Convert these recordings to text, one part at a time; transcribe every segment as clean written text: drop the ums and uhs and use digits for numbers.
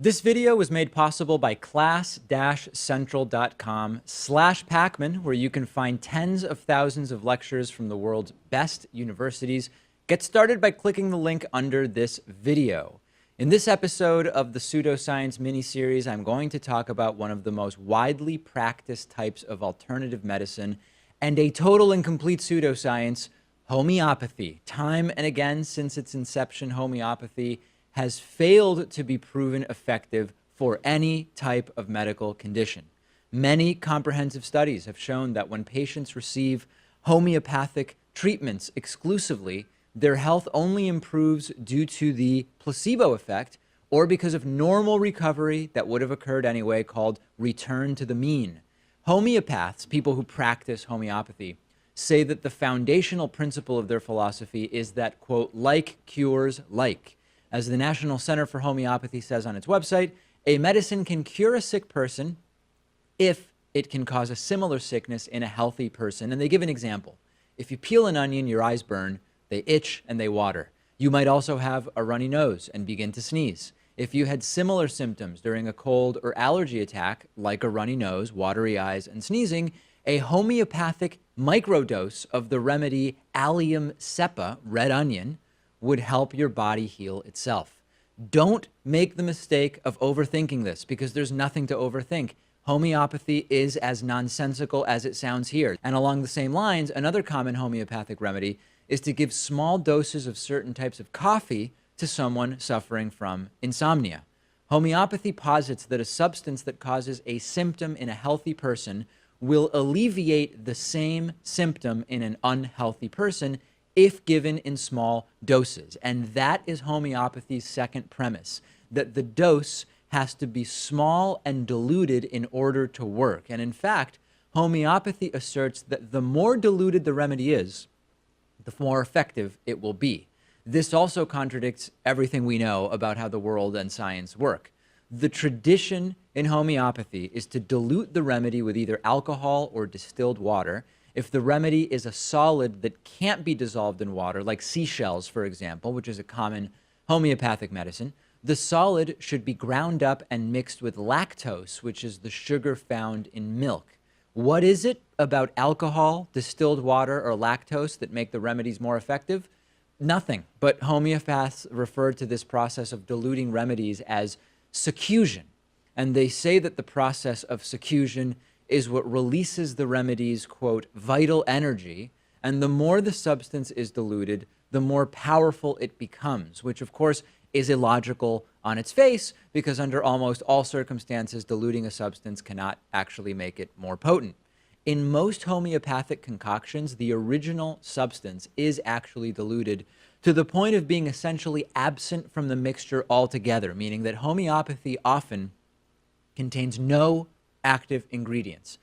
This video was made possible by class-central.com/Pakman, where you can find tens of thousands of lectures from the world's best universities. Get started by clicking the link under this video. In this episode of the Pseudoscience miniseries, I'm going to talk about one of the most widely practiced types of alternative medicine and a total and complete pseudoscience, homeopathy. Time and again since its inception, homeopathy has failed to be proven effective for any type of medical condition. Many comprehensive studies have shown that when patients receive homeopathic treatments exclusively, their health only improves due to the placebo effect or because of normal recovery that would have occurred anyway, called return to the mean. Homeopaths, people who practice homeopathy, say that the foundational principle of their philosophy is that, quote, like cures like. As the National Center for Homeopathy says on its website, a medicine can cure a sick person if it can cause a similar sickness in a healthy person. And they give an example. If you peel an onion, your eyes burn, they itch, and they water. You might also have a runny nose and begin to sneeze. If you had similar symptoms during a cold or allergy attack, like a runny nose, watery eyes, and sneezing, a homeopathic microdose of the remedy Allium cepa, red onion, would help your body heal itself. Don't make the mistake of overthinking this, because there's nothing to overthink. Homeopathy is as nonsensical as it sounds here. And along the same lines, another common homeopathic remedy is to give small doses of certain types of coffee to someone suffering from insomnia. Homeopathy posits that a substance that causes a symptom in a healthy person will alleviate the same symptom in an unhealthy person if given in small doses. And that is homeopathy's second premise, that the dose has to be small and diluted in order to work. And in fact, homeopathy asserts that the more diluted the remedy is, the more effective it will be. This also contradicts everything we know about how the world and science work. The tradition in homeopathy is to dilute the remedy with either alcohol or distilled water. If the remedy is a solid that can't be dissolved in water, like seashells, for example, which is a common homeopathic medicine, the solid should be ground up and mixed with lactose, which is the sugar found in milk. What is it about alcohol, distilled water, or lactose that make the remedies more effective? Nothing, but homeopaths refer to this process of diluting remedies as succusion. And they say that the process of succusion is what releases the remedy's, quote, vital energy, and the more the substance is diluted, the more powerful it becomes, which of course is illogical on its face, because under almost all circumstances, diluting a substance cannot actually make it more potent. In most homeopathic concoctions, the original substance is actually diluted to the point of being essentially absent from the mixture altogether, meaning that homeopathy often contains no active ingredients.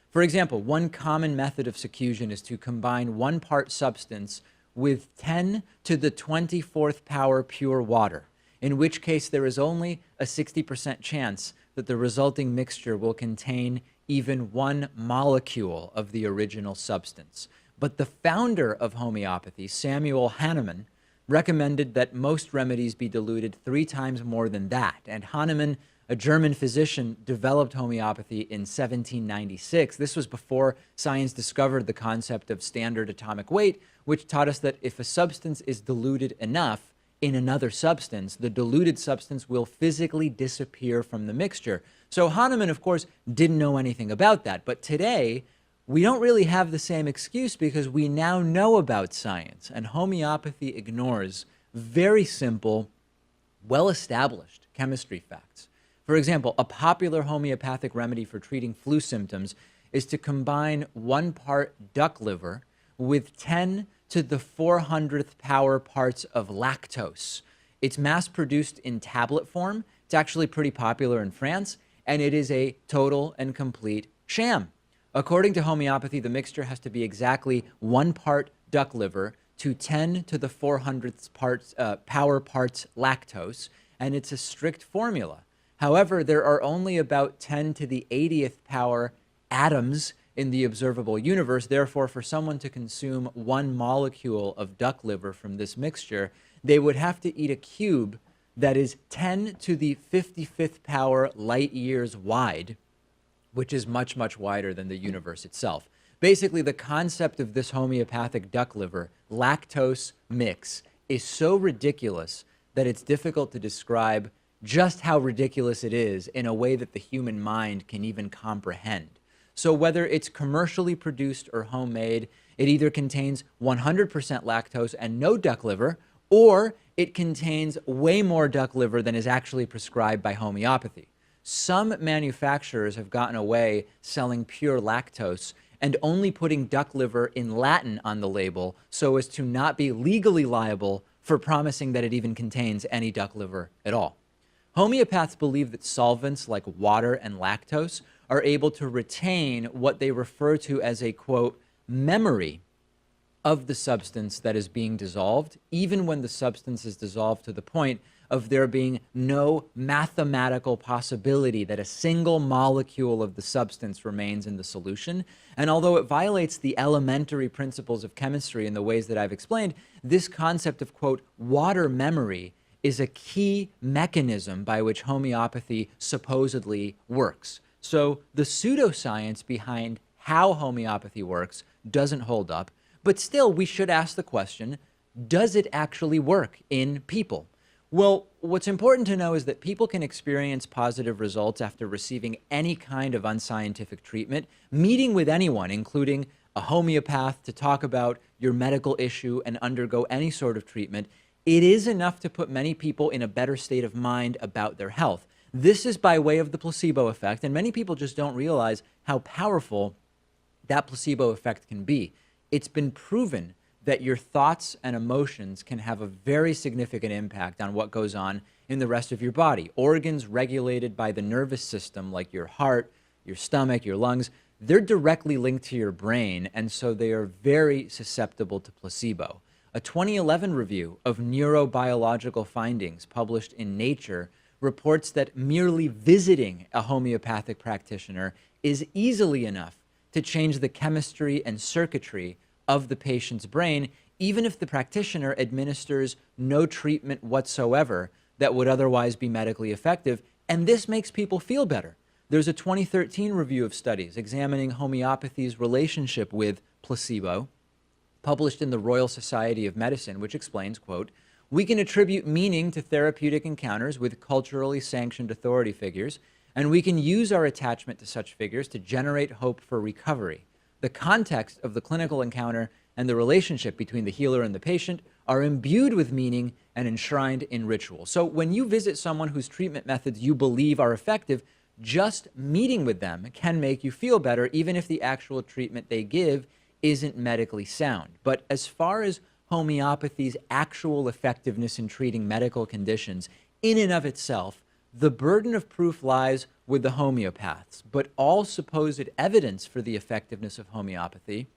For example, one common method of succusion is to combine 1 part substance with 10 to the 24th power pure water, in which case there is only a 60% chance that the resulting mixture will contain even 1 molecule of the original substance. But the founder of homeopathy, Samuel Hahnemann, recommended that most remedies be diluted 3 times more than that. And Hahnemann, a German physician, developed homeopathy in 1796. This was before science discovered the concept of standard atomic weight, which taught us that if a substance is diluted enough in another substance, the diluted substance will physically disappear from the mixture. So Hahnemann, of course, didn't know anything about that. But today, we don't really have the same excuse, because we now know about science, and homeopathy ignores very simple, well-established chemistry facts. For example, a popular homeopathic remedy for treating flu symptoms is to combine 1 part duck liver with 10 to the 400th power parts of lactose. It's mass-produced in tablet form. It's actually pretty popular in France, and it is a total and complete sham. According to homeopathy, the mixture has to be exactly 1 part duck liver to 10 to the 400th power parts lactose, and it's a strict formula. However, there are only about 10 to the 80th power atoms in the observable universe. Therefore, for someone to consume 1 molecule of duck liver from this mixture, they would have to eat a cube that is 10 to the 55th power light years wide, which is much, much wider than the universe itself. Basically, the concept of this homeopathic duck liver lactose mix is so ridiculous that it's difficult to describe just how ridiculous it is in a way that the human mind can even comprehend. So whether it's commercially produced or homemade, it either contains 100% lactose and no duck liver, or it contains way more duck liver than is actually prescribed by homeopathy. Some manufacturers have gotten away selling pure lactose and only putting duck liver in Latin on the label so as to not be legally liable for promising that it even contains any duck liver at all. Homeopaths believe that solvents like water and lactose are able to retain what they refer to as a, quote, memory of the substance that is being dissolved, even when the substance is dissolved to the point of there being no mathematical possibility that a single molecule of the substance remains in the solution. And although it violates the elementary principles of chemistry in the ways that I've explained, this concept of, quote, water memory is a key mechanism by which homeopathy supposedly works. So the pseudoscience behind how homeopathy works doesn't hold up, but still we should ask the question, does it actually work in people? Well, what's important to know is that people can experience positive results after receiving any kind of unscientific treatment, meeting with anyone, including a homeopath, to talk about your medical issue and undergo any sort of treatment. It is enough to put many people in a better state of mind about their health. This is by way of the placebo effect, and many people just don't realize how powerful that placebo effect can be. It's been proven that your thoughts and emotions can have a very significant impact on what goes on in the rest of your body. Organs regulated by the nervous system, like your heart, your stomach, your lungs, they're directly linked to your brain, and so they are very susceptible to placebo. A 2011 review of neurobiological findings published in Nature reports that merely visiting a homeopathic practitioner is easily enough to change the chemistry and circuitry of the patient's brain, even if the practitioner administers no treatment whatsoever that would otherwise be medically effective, and this makes people feel better. There's a 2013 review of studies examining homeopathy's relationship with placebo, published in the Royal Society of Medicine, which explains, quote, we can attribute meaning to therapeutic encounters with culturally sanctioned authority figures, and we can use our attachment to such figures to generate hope for recovery. The context of the clinical encounter and the relationship between the healer and the patient are imbued with meaning and enshrined in ritual. So when you visit someone whose treatment methods you believe are effective, just meeting with them can make you feel better, even if the actual treatment they give isn't medically sound. But as far as homeopathy's actual effectiveness in treating medical conditions, in and of itself, the burden of proof lies with the homeopaths. But all supposed evidence for the effectiveness of homeopathy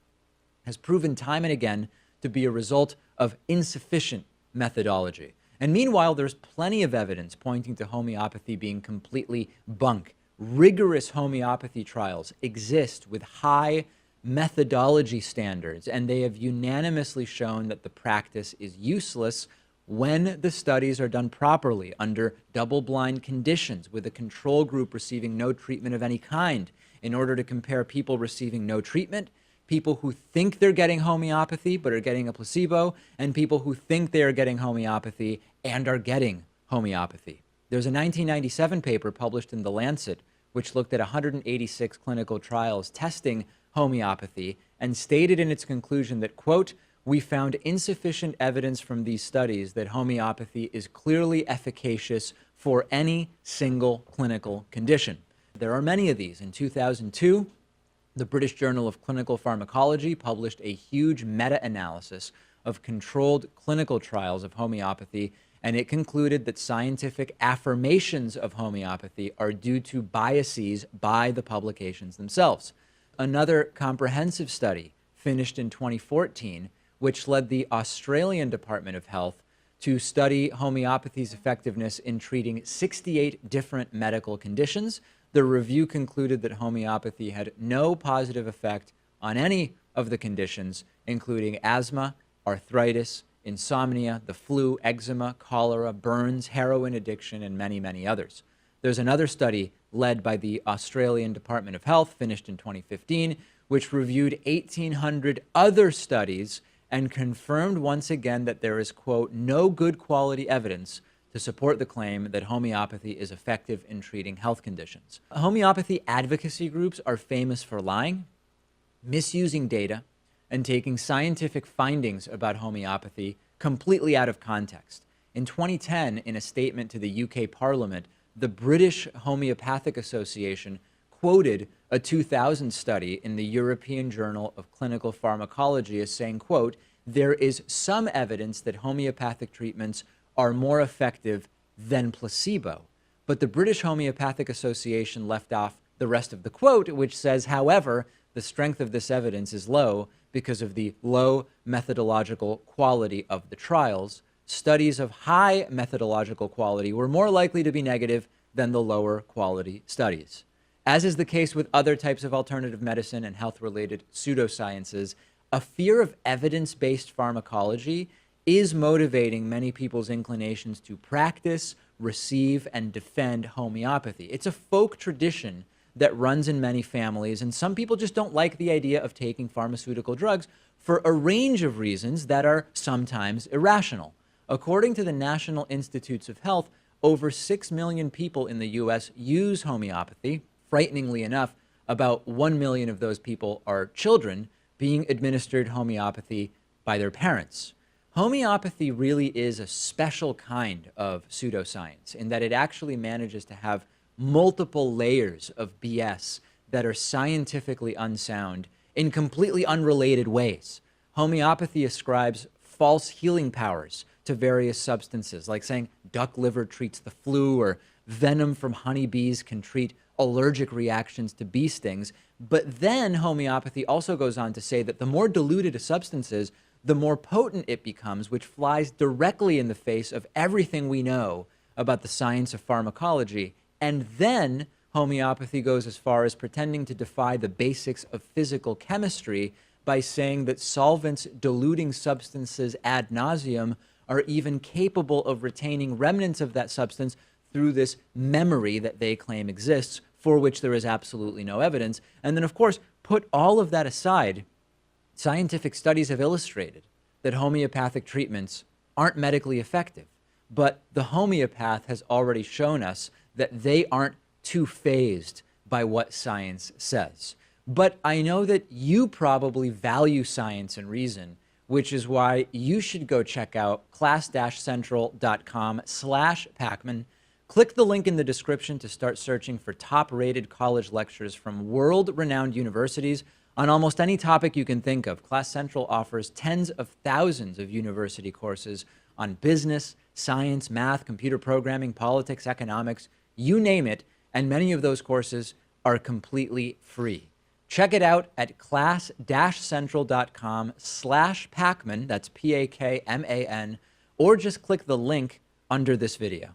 has proven time and again to be a result of insufficient methodology. And meanwhile, there's plenty of evidence pointing to homeopathy being completely bunk. Rigorous homeopathy trials exist with high methodology standards, and they have unanimously shown that the practice is useless when the studies are done properly under double-blind conditions with a control group receiving no treatment of any kind, in order to compare people receiving no treatment, people who think they're getting homeopathy but are getting a placebo, and people who think they are getting homeopathy and are getting homeopathy. There's a 1997 paper published in The Lancet which looked at 186 clinical trials testing homeopathy and stated in its conclusion that, quote, we found insufficient evidence from these studies that homeopathy is clearly efficacious for any single clinical condition. There are many of these. In 2002, the British Journal of Clinical Pharmacology published a huge meta-analysis of controlled clinical trials of homeopathy, and it concluded that scientific affirmations of homeopathy are due to biases by the publications themselves. Another comprehensive study finished in 2014, which led the Australian Department of Health to study homeopathy's effectiveness in treating 68 different medical conditions. The review concluded that homeopathy had no positive effect on any of the conditions, including asthma, arthritis, insomnia, the flu, eczema, cholera, burns, heroin addiction, and many, many others. There's another study led by the Australian Department of Health, finished in 2015, which reviewed 1,800 other studies and confirmed once again that there is, quote, no good quality evidence to support the claim that homeopathy is effective in treating health conditions. Homeopathy advocacy groups are famous for lying, misusing data, and taking scientific findings about homeopathy completely out of context. In 2010, in a statement to the UK Parliament, the British Homeopathic Association quoted a 2000 study in the European Journal of Clinical Pharmacology as saying, quote, there is some evidence that homeopathic treatments are more effective than placebo. But the British Homeopathic Association left off the rest of the quote, which says, however, the strength of this evidence is low because of the low methodological quality of the trials. Studies of high methodological quality were more likely to be negative than the lower quality studies. As is the case with other types of alternative medicine and health-related pseudosciences, a fear of evidence-based pharmacology is motivating many people's inclinations to practice, receive, and defend homeopathy. It's a folk tradition that runs in many families, and some people just don't like the idea of taking pharmaceutical drugs for a range of reasons that are sometimes irrational. According to the National Institutes of Health, over 6 million people in the US use homeopathy. Frighteningly enough, about 1 million of those people are children being administered homeopathy by their parents. Homeopathy really is a special kind of pseudoscience in that it actually manages to have multiple layers of BS that are scientifically unsound in completely unrelated ways. Homeopathy ascribes false healing powers to various substances, like saying duck liver treats the flu or venom from honeybees can treat allergic reactions to bee stings. But then homeopathy also goes on to say that the more diluted a substance is, the more potent it becomes, which flies directly in the face of everything we know about the science of pharmacology. And then homeopathy goes as far as pretending to defy the basics of physical chemistry by saying that solvents diluting substances ad nauseum are even capable of retaining remnants of that substance through this memory that they claim exists, for which there is absolutely no evidence. And then, of course, put all of that aside, scientific studies have illustrated that homeopathic treatments aren't medically effective. But the homeopath has already shown us that they aren't too fazed by what science says. But I know that you probably value science and reason, which is why you should go check out class-central.com/Pakman. Click the link in the description to start searching for top-rated college lectures from world-renowned universities on almost any topic you can think of. Class Central offers tens of thousands of university courses on business, science, math, computer programming, politics, economics, you name it, and many of those courses are completely free. Check it out at class-central.com/Pakman, that's Pakman, or just click the link under this video.